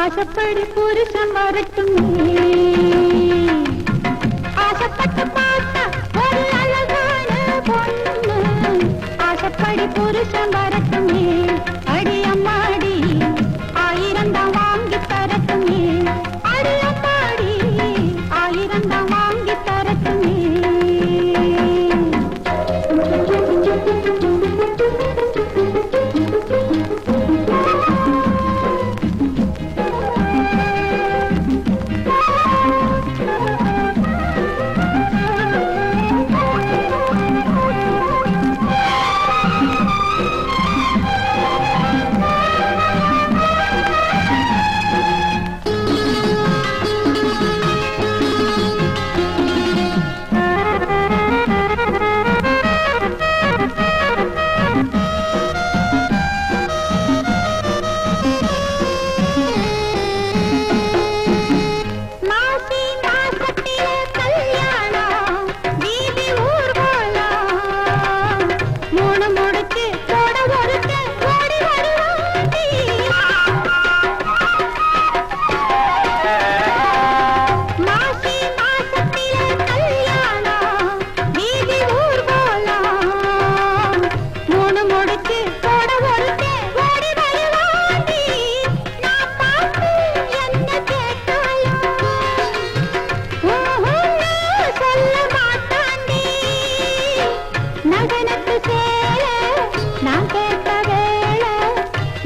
ஆசைப்படி புருஷன் வரட்டுமே, ஆசைப்பட்டு பார்த்தா ஒரு அழகான பொண்ணு, ஆசைப்படி புருஷன் வரட்டுமே, அடி அம்மாடி ஆயிரம் தான் வாங்கி தரட்டுமே, அடி அம்மாடி ஆயிரம் தான் வாங்கி தரட்டுமே.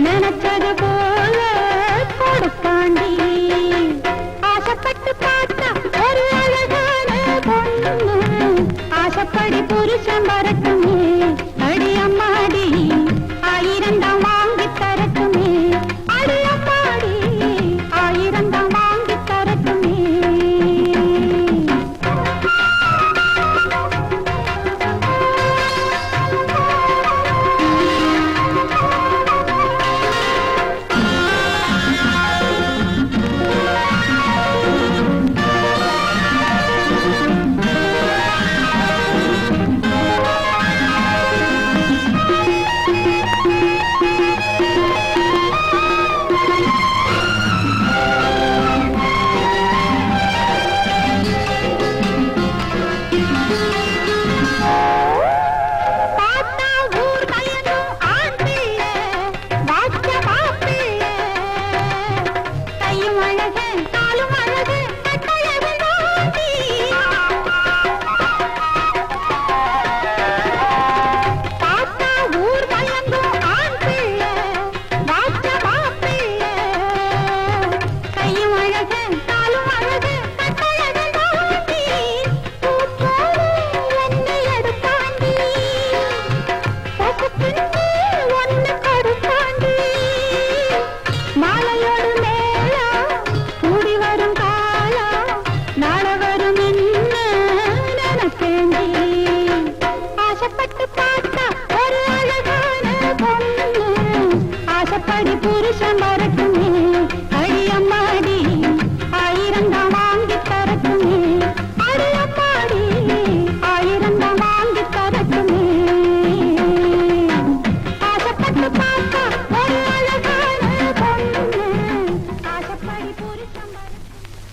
நினைச்சது போல கொடுப்பாண்டி, ஆசைப்பட்டு பார்த்தா ஒரு அழகான பொண்ணு, ஆசைப்படி புருஷன் வரட்டுமே, அடி அம்மாடி ஆயிரம் தான் வாங்கி தரட்டுமே, அடி அம்மாடி ஆயிரம் தான் வாங்கி தரட்டுமே. ஆசைப்படி புருஷன் வரட்டும்.